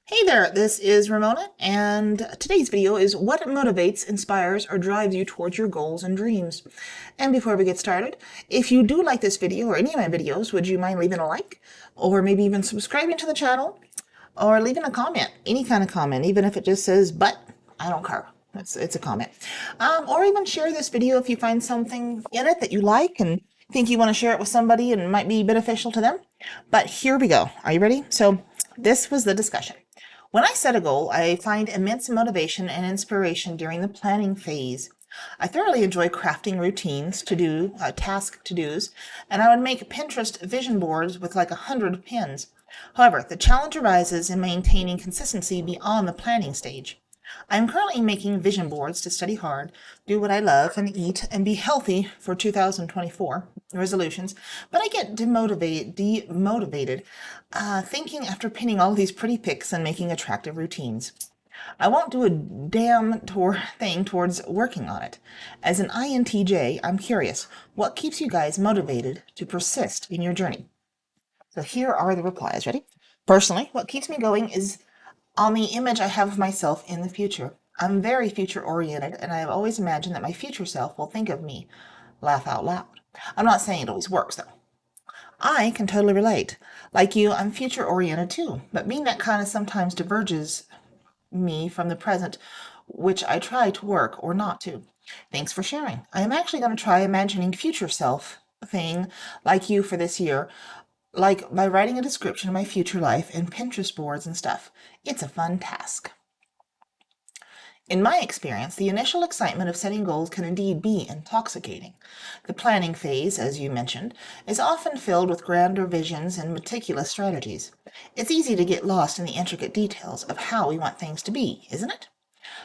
Hey there, this is Ramona, and today's video is what motivates, inspires, or drives you towards your goals and dreams. And before we get started, if you do like this video or any of my videos, would you mind leaving a like, or maybe even subscribing to the channel, or leaving a comment, any kind of comment, even if it just says "but," I don't care. It's a comment. Or even share this video if you find something in it that you like and think you want to share it with somebody and it might be beneficial to them. But here we go. Are you ready? So this was the discussion. When I set a goal, I find immense motivation and inspiration during the planning phase. I thoroughly enjoy crafting routines, task to-dos, and I would make Pinterest vision boards with like 100 pins. However, the challenge arises in maintaining consistency beyond the planning stage. I am currently making vision boards to study hard, do what I love, and eat and be healthy for 2024 resolutions, but I get demotivated thinking after pinning all these pretty pics and making attractive routines. I won't do a damn thing towards working on it. As an INTJ, I'm curious, what keeps you guys motivated to persist in your journey? So here are the replies. Ready? Personally, what keeps me going is on the image I have of myself in the future. I'm very future oriented, and I have always imagined that my future self will think of me. Laugh out loud. I'm not saying it always works, though. I can totally relate. Like you, I'm future oriented too, but being that kind of sometimes diverges me from the present, which I try to work or not to. Thanks for sharing. I am actually going to try imagining future self thing like you for this year, like by writing a description of my future life in Pinterest boards and stuff. It's a fun task. In my experience, the initial excitement of setting goals can indeed be intoxicating. The planning phase, as you mentioned, is often filled with grander visions and meticulous strategies. It's easy to get lost in the intricate details of how we want things to be, isn't it?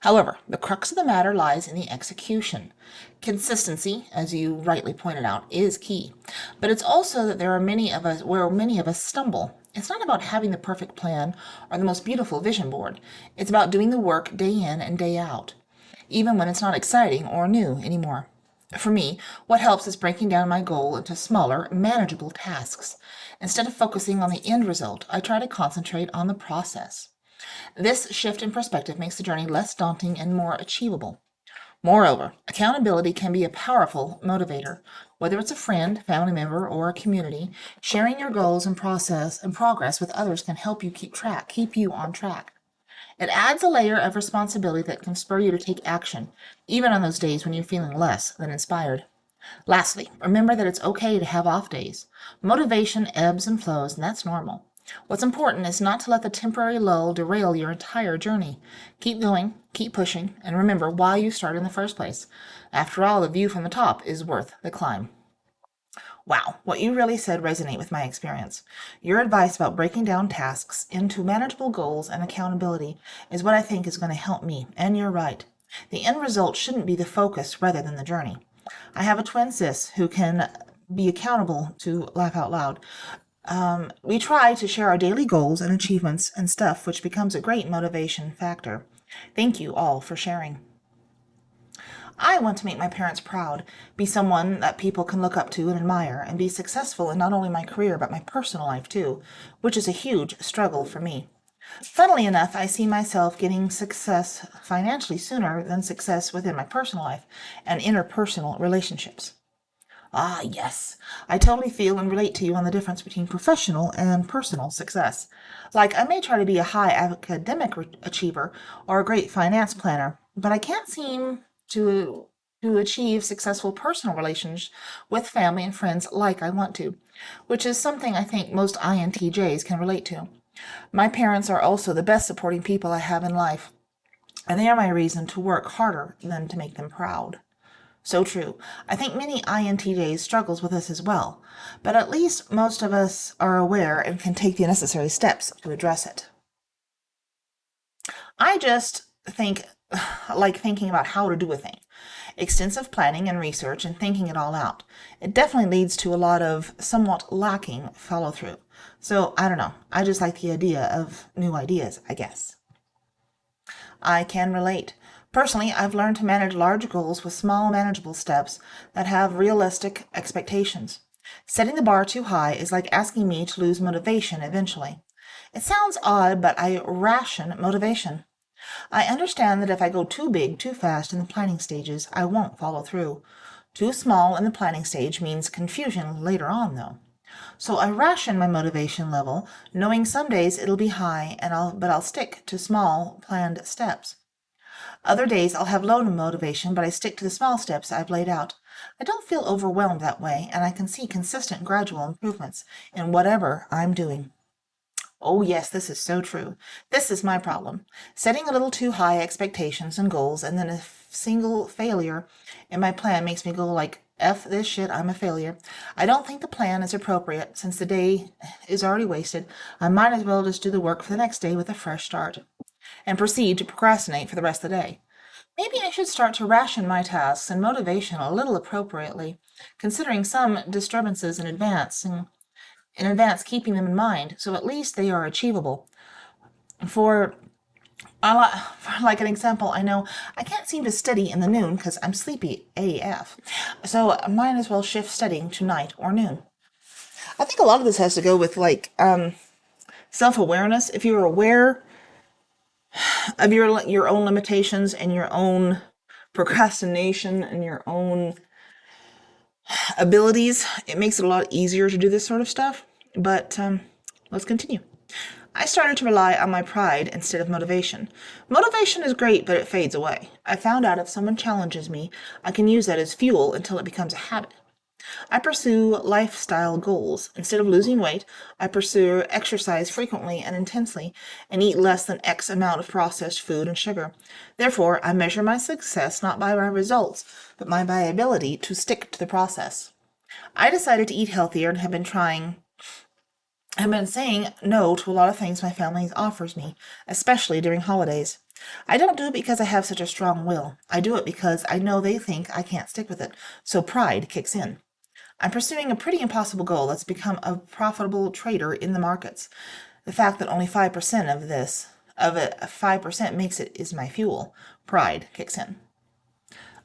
However, the crux of the matter lies in the execution. Consistency, as you rightly pointed out, is key. But it's also that there are many of us stumble. It's not about having the perfect plan or the most beautiful vision board. It's about doing the work day in and day out, even when it's not exciting or new anymore. For me, what helps is breaking down my goal into smaller, manageable tasks. Instead of focusing on the end result, I try to concentrate on the process. This shift in perspective makes the journey less daunting and more achievable. Moreover, accountability can be a powerful motivator. Whether it's a friend, family member, or a community, sharing your goals and progress with others can help you keep you on track. It adds a layer of responsibility that can spur you to take action, even on those days when you're feeling less than inspired. Lastly, remember that it's okay to have off days. Motivation ebbs and flows, and that's normal. What's important is not to let the temporary lull derail your entire journey. Keep going, keep pushing, and remember why you started in the first place. After all, the view from the top is worth the climb. Wow, what you really said resonates with my experience. Your advice about breaking down tasks into manageable goals and accountability is what I think is going to help me, and you're right. The end result shouldn't be the focus rather than the journey. I have a twin sis who can be accountable to laugh out loud. We try to share our daily goals and achievements and stuff, which becomes a great motivation factor. Thank you all for sharing. I want to make my parents proud, be someone that people can look up to and admire, and be successful in not only my career but my personal life too, which is a huge struggle for me. Funnily enough, I see myself getting success financially sooner than success within my personal life and interpersonal relationships. Ah, yes. I totally feel and relate to you on the difference between professional and personal success. Like, I may try to be a high academic achiever or a great finance planner, but I can't seem to achieve successful personal relations with family and friends like I want to, which is something I think most INTJs can relate to. My parents are also the best supporting people I have in life, and they are my reason to work harder than to make them proud. So true. I think many INTJs struggles with this as well, but at least most of us are aware and can take the necessary steps to address it. I just think like thinking about how to do a thing. Extensive planning and research and thinking it all out. It definitely leads to a lot of somewhat lacking follow through. So I don't know. I just like the idea of new ideas, I guess. I can relate. Personally, I've learned to manage large goals with small, manageable steps that have realistic expectations. Setting the bar too high is like asking me to lose motivation eventually. It sounds odd, but I ration motivation. I understand that if I go too big too fast in the planning stages, I won't follow through. Too small in the planning stage means confusion later on, though. So I ration my motivation level, knowing some days it'll be high, but I'll stick to small, planned steps. Other days I'll have low motivation, but I stick to the small steps I've laid out. I don't feel overwhelmed that way, and I can see consistent, gradual improvements in whatever I'm doing. Oh, yes, this is so true. This is my problem. Setting a little too high expectations and goals, and then a single failure in my plan makes me go like, F this shit, I'm a failure. I don't think the plan is appropriate. Since the day is already wasted, I might as well just do the work for the next day with a fresh start and proceed to procrastinate for the rest of the day. Maybe I should start to ration my tasks and motivation a little appropriately, considering some disturbances in advance, keeping them in mind, so at least they are achievable. For like an example, I know I can't seem to study in the noon because I'm sleepy AF, so I might as well shift studying to night or noon. I think a lot of this has to go with self-awareness. If you're aware of your own limitations and your own procrastination and your own abilities, it makes it a lot easier to do this sort of stuff. But let's continue. I started to rely on my pride instead of motivation. Motivation is great, but it fades away. I found out if someone challenges me, I can use that as fuel until it becomes a habit. I pursue lifestyle goals. Instead of losing weight, I pursue exercise frequently and intensely and eat less than X amount of processed food and sugar. Therefore, I measure my success not by my results, but by my ability to stick to the process. I decided to eat healthier and have been saying no to a lot of things my family offers me, especially during holidays. I don't do it because I have such a strong will. I do it because I know they think I can't stick with it, so pride kicks in. I'm pursuing a pretty impossible goal that's become a profitable trader in the markets. The fact that only 5% of it, 5% makes it is my fuel. Pride kicks in.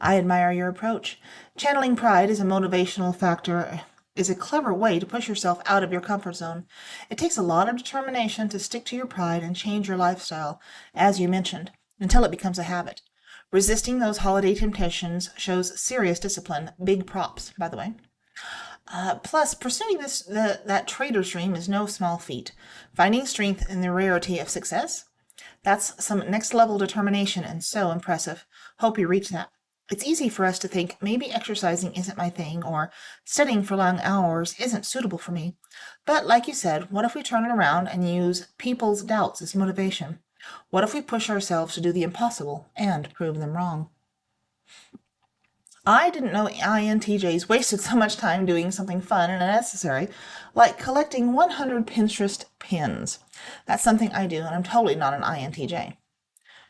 I admire your approach. Channeling pride is a motivational factor is a clever way to push yourself out of your comfort zone. It takes a lot of determination to stick to your pride and change your lifestyle, as you mentioned, until it becomes a habit. Resisting those holiday temptations shows serious discipline. Big props, by the way. Plus, pursuing that trader's dream is no small feat. Finding strength in the rarity of success? That's some next-level determination and so impressive. Hope you reach that. It's easy for us to think maybe exercising isn't my thing or studying for long hours isn't suitable for me. But like you said, what if we turn it around and use people's doubts as motivation? What if we push ourselves to do the impossible and prove them wrong? I didn't know INTJs wasted so much time doing something fun and unnecessary, like collecting 100 Pinterest pins. That's something I do, and I'm totally not an INTJ.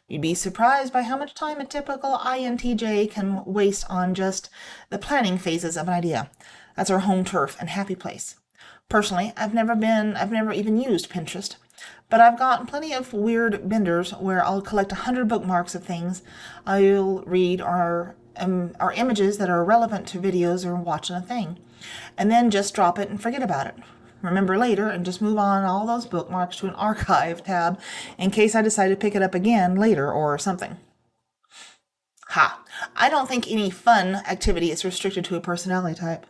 You'd be surprised by how much time a typical INTJ can waste on just the planning phases of an idea. That's our home turf and happy place. Personally, I've never even used Pinterest, but I've gotten plenty of weird benders where I'll collect 100 bookmarks of things I'll read or images that are relevant to videos or watching a thing, and then just drop it and forget about it. Remember later and just move on all those bookmarks to an archive tab in case I decide to pick it up again later or something. Ha! I don't think any fun activity is restricted to a personality type.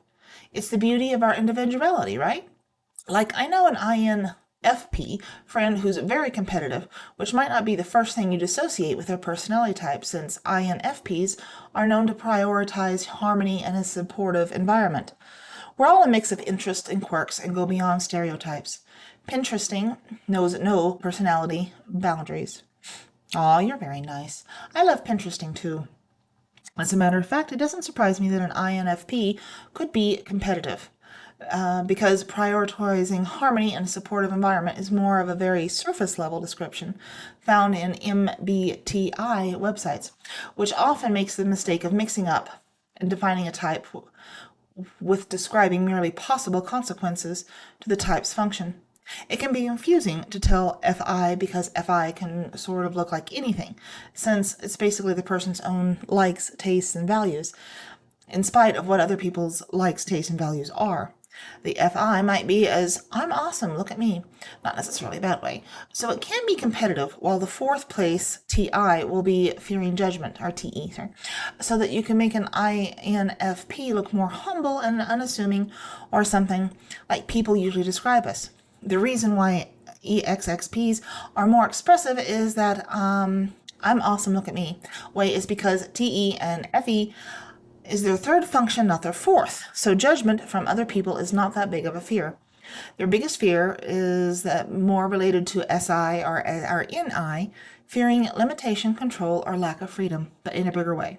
It's the beauty of our individuality, right? Like, I know an INFP friend who's very competitive, which might not be the first thing you'd associate with their personality type, since INFPs are known to prioritize harmony and a supportive environment. We're all a mix of interests and quirks and go beyond stereotypes. Pinteresting knows no personality boundaries. Aw, you're very nice. I love Pinteresting too. As a matter of fact, it doesn't surprise me that an INFP could be competitive. Because prioritizing harmony and a supportive environment is more of a very surface level description found in MBTI websites, which often makes the mistake of mixing up and defining a type with describing merely possible consequences to the type's function. It can be confusing to tell FI because FI can sort of look like anything, since it's basically the person's own likes, tastes, and values, in spite of what other people's likes, tastes, and values are. The FI might be as I'm awesome, look at me, not necessarily a bad way. So it can be competitive, while the fourth place TI will be fearing judgment, or TE, sorry, so that you can make an INFP look more humble and unassuming, or something like people usually describe us. The reason why EXXPs are more expressive is that I'm awesome, look at me way is because TE and FE is their third function, not their fourth. So judgment from other people is not that big of a fear. Their biggest fear is that more related to SI or NI, fearing limitation, control, or lack of freedom, but in a bigger way.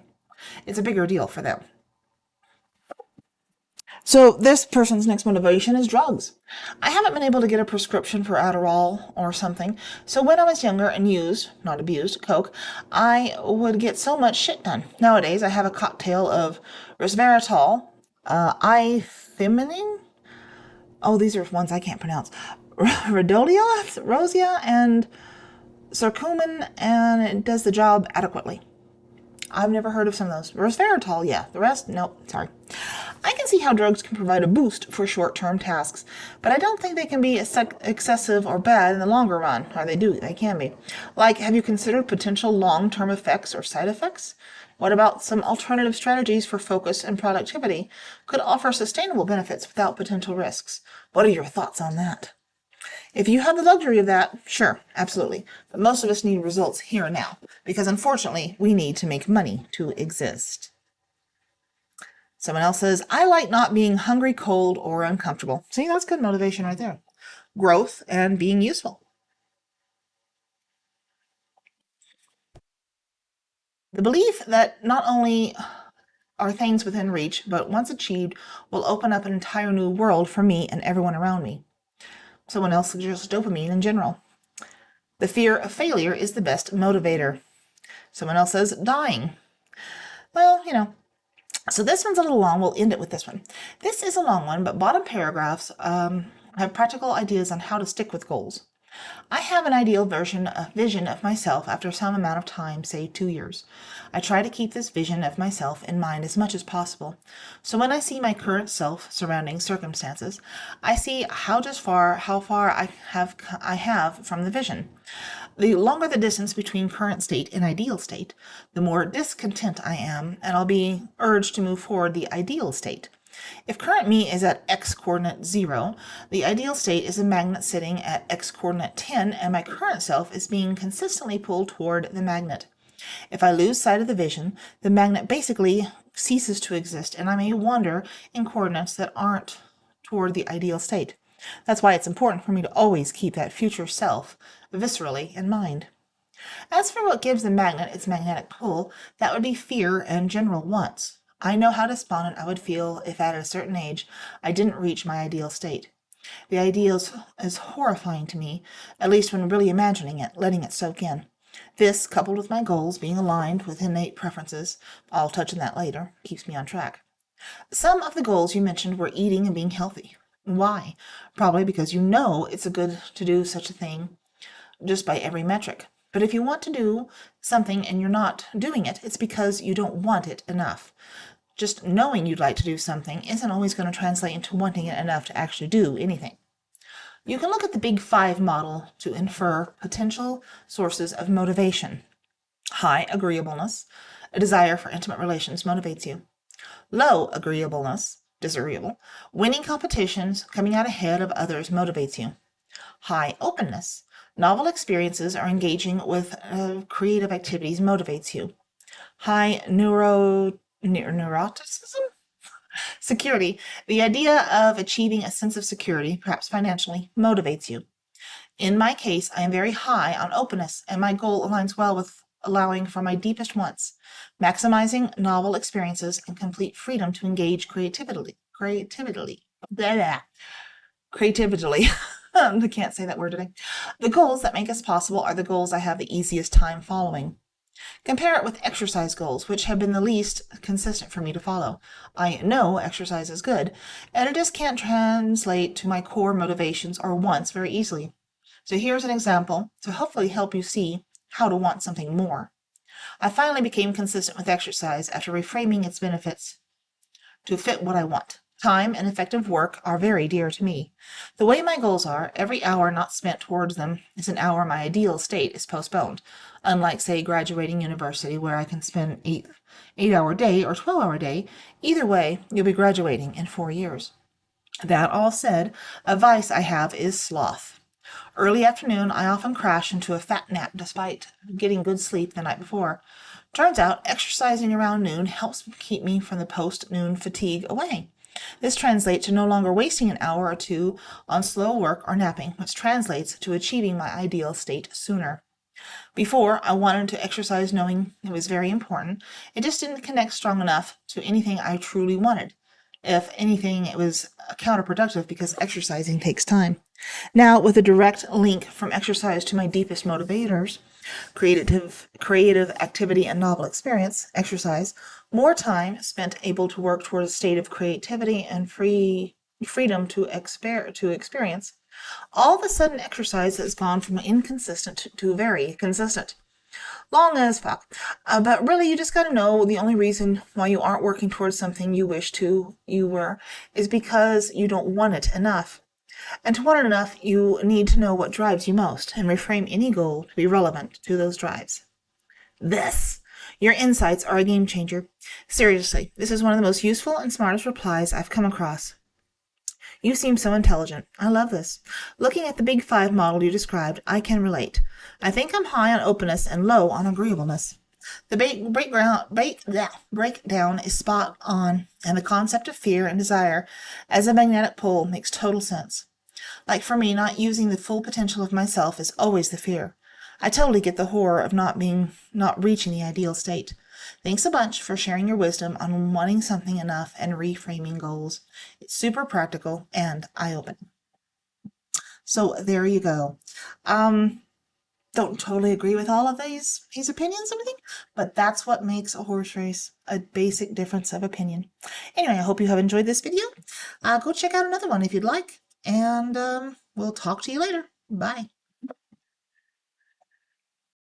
It's a bigger deal for them. So this person's next motivation is drugs. I haven't been able to get a prescription for Adderall or something. So when I was younger and used, not abused, Coke, I would get so much shit done. Nowadays, I have a cocktail of resveratrol, ithimine. Oh, these are ones I can't pronounce. Rhodolia, Rosia, and curcumin, and it does the job adequately. I've never heard of some of those. Resveratrol, yeah. The rest, nope, sorry. I can see how drugs can provide a boost for short-term tasks, but I don't think they can be excessive or bad in the longer run. Or they can be. Like, have you considered potential long-term effects or side effects? What about some alternative strategies for focus and productivity could offer sustainable benefits without potential risks? What are your thoughts on that? If you have the luxury of that, sure, absolutely. But most of us need results here and now, because unfortunately, we need to make money to exist. Someone else says, I like not being hungry, cold, or uncomfortable. See, that's good motivation right there. Growth and being useful. The belief that not only are things within reach, but once achieved, will open up an entire new world for me and everyone around me. Someone else suggests dopamine in general. The fear of failure is the best motivator. Someone else says dying. Well, so this one's a little long. We'll end it with this one. This is a long one, but bottom paragraphs have practical ideas on how to stick with goals. I have an ideal vision of myself after some amount of time, say 2 years. I try to keep this vision of myself in mind as much as possible. So when I see my current self surrounding circumstances, I see how far I have from the vision. The longer the distance between current state and ideal state, the more discontent I am, and I'll be urged to move forward the ideal state. If current me is at x coordinate 0, the ideal state is a magnet sitting at x coordinate 10, and my current self is being consistently pulled toward the magnet. If I lose sight of the vision, the magnet basically ceases to exist, and I may wander in coordinates that aren't toward the ideal state. That's why it's important for me to always keep that future self viscerally in mind. As for what gives the magnet its magnetic pull, that would be fear and general wants. I know how despondent I would feel if at a certain age I didn't reach my ideal state. The ideal is horrifying to me, at least when really imagining it, letting it soak in. This, coupled with my goals being aligned with innate preferences, I'll touch on that later, keeps me on track. Some of the goals you mentioned were eating and being healthy. Why? Probably because you know it's good to do such a thing just by every metric. But if you want to do something and you're not doing it, it's because you don't want it enough. Just knowing you'd like to do something isn't always going to translate into wanting it enough to actually do anything. You can look at the Big Five model to infer potential sources of motivation. High agreeableness, a desire for intimate relations motivates you. Low agreeableness, disagreeable, winning competitions, coming out ahead of others motivates you. High openness, novel experiences or engaging with creative activities motivates you. High neuroticism? Security, the idea of achieving a sense of security, perhaps financially, motivates you. In my case, I am very high on openness, and my goal aligns well with allowing for my deepest wants, maximizing novel experiences and complete freedom to engage creatively. I can't say that word today. The goals that make us possible are the goals I have the easiest time following. Compare it with exercise goals, which have been the least consistent for me to follow. I know exercise is good, and it just can't translate to my core motivations or wants very easily. So here's an example to hopefully help you see how to want something more. I finally became consistent with exercise after reframing its benefits to fit what I want. Time and effective work are very dear to me. The way my goals are, every hour not spent towards them is an hour my ideal state is postponed, unlike, say, graduating university where I can spend 8-hour day or 12-hour day. Either way, you'll be graduating in 4 years. That all said, a vice I have is sloth. Early afternoon, I often crash into a fat nap despite getting good sleep the night before. Turns out, exercising around noon helps keep me from the post-noon fatigue away. This translates to no longer wasting an hour or two on slow work or napping, which translates to achieving my ideal state sooner. Before, I wanted to exercise knowing it was very important. It just didn't connect strong enough to anything I truly wanted. If anything, it was counterproductive because exercising takes time. Now, with a direct link from exercise to my deepest motivators, creative activity and novel experience, exercise, more time spent able to work toward a state of creativity and freedom to experience, all of a sudden exercise has gone from inconsistent to very consistent. Long as fuck. But really, you just gotta know the only reason why you aren't working towards something you wish you were is because you don't want it enough. And to want it enough, you need to know what drives you most and reframe any goal to be relevant to those drives. Your insights are a game changer. Seriously, this is one of the most useful and smartest replies I've come across. You seem so intelligent. I love this. Looking at the Big Five model you described, I can relate. I think I'm high on openness and low on agreeableness. The breakdown is spot on, and the concept of fear and desire as a magnetic pole makes total sense. Like for me, not using the full potential of myself is always the fear. I totally get the horror of not reaching the ideal state. Thanks a bunch for sharing your wisdom on wanting something enough and reframing goals. It's super practical and eye-opening. So there you go. Don't totally agree with all of these opinions and everything, but that's what makes a horse race a basic difference of opinion. Anyway, I hope you have enjoyed this video. Go check out another one if you'd like, and we'll talk to you later. Bye.